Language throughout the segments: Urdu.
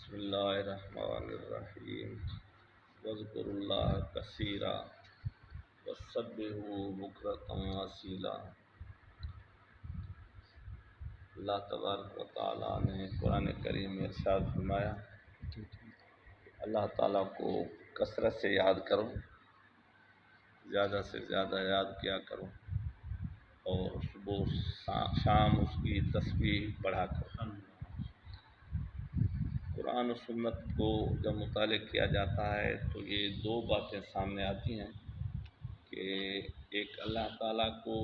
بسم اللہ الرحمن الرحیم واذکروا اللہ کثیرا وسبحوہ بکرۃ واسیلا۔ اللہ تبارک و تعالیٰ نے قرآن کریم میں ارشاد فرمایا، اللہ تعالیٰ کو کثرت سے یاد کرو، زیادہ سے زیادہ یاد کیا کرو، اور صبح شام اس کی تسبیح پڑھا کرو۔ قرآن و سنت کو جب مطالعہ کیا جاتا ہے تو یہ دو باتیں سامنے آتی ہیں کہ ایک اللہ تعالیٰ کو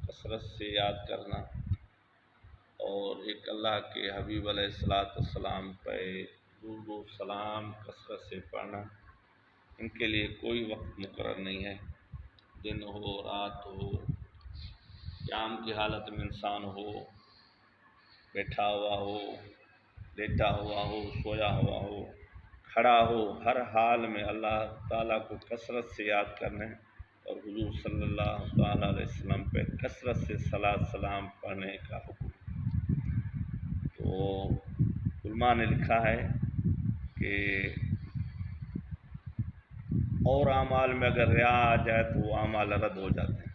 کثرت سے یاد کرنا، اور ایک اللہ کے حبیب علیہ السلام پہ درود و سلام کثرت سے پڑھنا۔ ان کے لیے کوئی وقت مقرر نہیں ہے، دن ہو رات ہو، قیام کی حالت میں انسان ہو، بیٹھا ہوا ہو، لیٹا ہوا ہو، سویا ہوا ہو، کھڑا ہو، ہر حال میں اللہ تعالیٰ کو کثرت سے یاد کرنے اور حضور صلی اللہ تعالیٰ علیہ وسلم پہ کثرت سے صلاۃ سلام پڑھنے کا حکم۔ تو علماء نے لکھا ہے کہ اور اعمال میں اگر ریا آ جائے تو وہ اعمال رد ہو جاتے ہیں،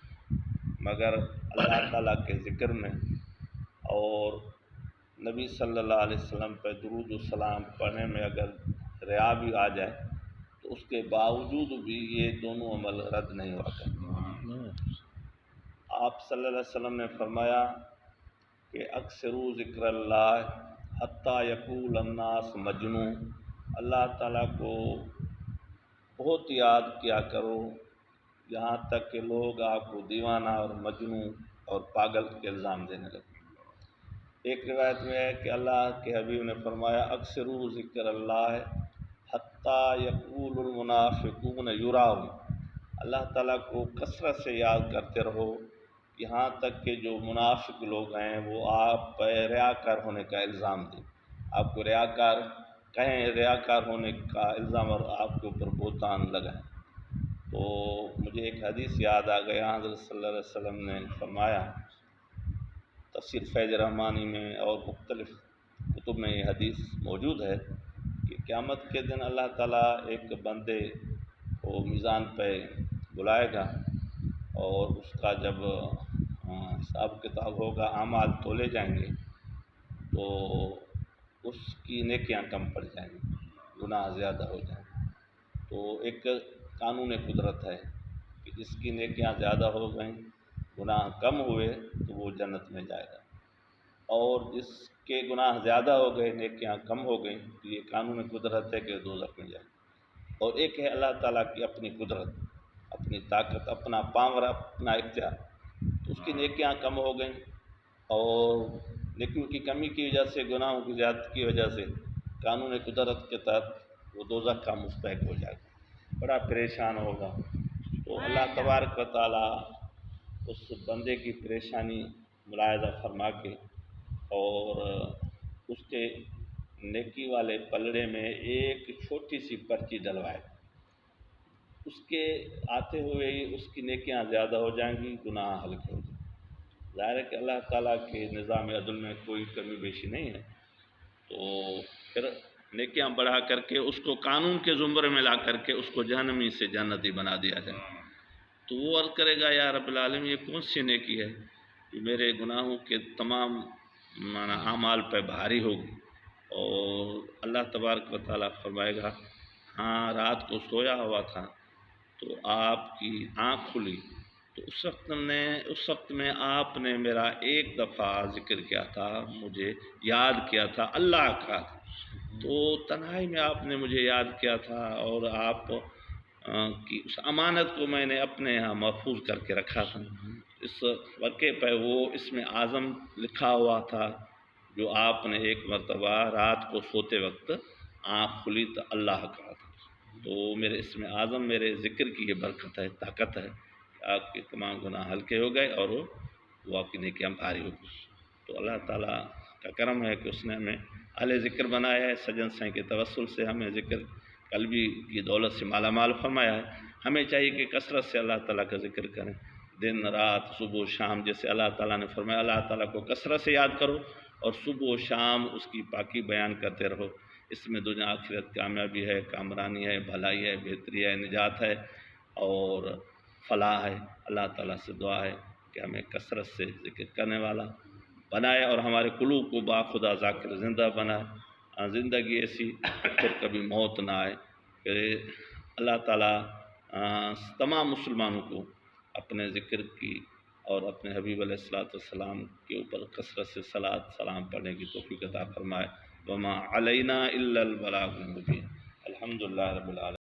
مگر اللہ تعالیٰ کے ذکر میں اور نبی صلی اللہ علیہ وسلم پہ درود و سلام پڑھنے میں اگر ریا بھی آ جائے تو اس کے باوجود بھی یہ دونوں عمل رد نہیں ہوا کرتے۔ آپ صلی اللہ علیہ وسلم نے فرمایا کہ اکثروا ذکر اللہ حتیٰ یقول الناس مجنون، اللہ تعالیٰ کو بہت یاد کیا کرو یہاں تک کہ لوگ آپ کو دیوانہ اور مجنون اور پاگل کے الزام دینے لگے۔ ایک روایت میں ہے کہ اللہ کے حبیب نے فرمایا اکثروا ذکر اللہ حتیٰ یقول المنافقون یراؤ، اللہ تعالیٰ کو کثرت سے یاد کرتے رہو یہاں تک کہ جو منافق لوگ ہیں وہ آپ پہ ریاکار ہونے کا الزام دیں، آپ کو ریاکار کہیں، ریاکار ہونے کا الزام اور آپ کے اوپر بہتان لگائیں۔ تو مجھے ایک حدیث یاد آ گیا، حضرت صلی اللہ علیہ وسلم نے فرمایا، تفسیر فیض رحمانی میں اور مختلف کتب میں یہ حدیث موجود ہے کہ قیامت کے دن اللہ تعالیٰ ایک بندے کو میزان پہ بلائے گا، اور اس کا جب حساب کتاب ہوگا، اعمال تولے جائیں گے تو اس کی نیکیاں کم پڑ جائیں گی، گناہ زیادہ ہو جائیں گے۔ تو ایک قانون قدرت ہے کہ جس کی نیکیاں زیادہ ہو گئیں، گناہ کم ہوئے تو وہ جنت میں جائے گا، اور جس کے گناہ زیادہ ہو گئے، نیکیاں کم ہو گئیں، تو یہ قانون قدرت ہے کہ دوزخ میں جائے گا۔ اور ایک ہے اللہ تعالیٰ کی اپنی قدرت، اپنی طاقت، اپنا پاور، اپنا اختیار، تو اس کی نیکیاں کم ہو گئیں، اور نیکیوں کی کمی کی وجہ سے، گناہوں کی زیادتی کی وجہ سے قانون قدرت کے تحت وہ دوزخ کا مستحق ہو جائے گا، بڑا پریشان ہوگا۔ تو اللہ تبارک و تعالیٰ اس بندے کی پریشانی ملاحظہ فرما کے اور اس کے نیکی والے پلڑے میں ایک چھوٹی سی پرچی ڈلوائے، اس کے آتے ہوئے ہی اس کی نیکیاں زیادہ ہو جائیں گی، گناہ ہلکے ہو جائیں گے۔ ظاہر ہے کہ اللہ تعالیٰ کے نظام عدل میں کوئی کمی بیشی نہیں ہے، تو پھر نیکیاں بڑھا کر کے اس کو قانون کے زمرے میں لا کر کے اس کو جہنمی سے جنتی بنا دیا جائے، تو وہ عرض کرے گا یا رب العالمین یہ کون سی نیکی ہے کہ میرے گناہوں کے تمام اعمال پہ بھاری ہوگی؟ اور اللہ تبارک و تعالیٰ فرمائے گا ہاں رات کو سویا ہوا تھا تو آپ کی آنکھ کھلی، تو اس وقت میں آپ نے میرا ایک دفعہ ذکر کیا تھا، مجھے یاد کیا تھا، اللہ کا، تو تنہائی میں آپ نے مجھے یاد کیا تھا، اور آپ کی اس امانت کو میں نے اپنے یہاں محفوظ کر کے رکھا تھا۔ اس واقعے پہ وہ اسم اعظم لکھا ہوا تھا جو آپ نے ایک مرتبہ رات کو سوتے وقت آنکھ کھلی تو اللہ کا تھا۔ تو میرے اسم اعظم، میرے ذکر کی یہ برکت ہے، طاقت ہے کہ آپ کے تمام گناہ ہلکے ہو گئے اور وہ آپ کی نیکیاں بھاری ہو گئی۔ تو اللہ تعالیٰ کا کرم ہے کہ اس نے ہمیں اہل ذکر بنایا ہے، سجن سائیں کے توسل سے ہمیں ذکر قلبی کی دولت سے مالا مال فرمایا ہے۔ ہمیں چاہیے کہ کثرت سے اللہ تعالیٰ کا ذکر کریں، دن رات صبح شام، جیسے اللہ تعالیٰ نے فرمایا اللہ تعالیٰ کو کثرت سے یاد کرو اور صبح و شام اس کی پاکی بیان کرتے رہو۔ اس میں دنیا آخرت کامیابی ہے، کامرانی ہے، بھلائی ہے، بہتری ہے، نجات ہے اور فلاح ہے۔ اللہ تعالیٰ سے دعا ہے کہ ہمیں کثرت سے ذکر کرنے والا بنائے اور ہمارے قلوب کو باخدا ذاکر زندہ بنائے، زندگی ایسی پھر کبھی موت نہ آئے۔ کہ اللہ تعالیٰ تمام مسلمانوں کو اپنے ذکر کی اور اپنے حبیب علیہ السلام کے اوپر کثرت سے صلاۃ سلام پڑھنے کی توفیق عطا فرمائے۔ وما علینا الا البلاغ المبین۔ الحمدللہ رب العالمین۔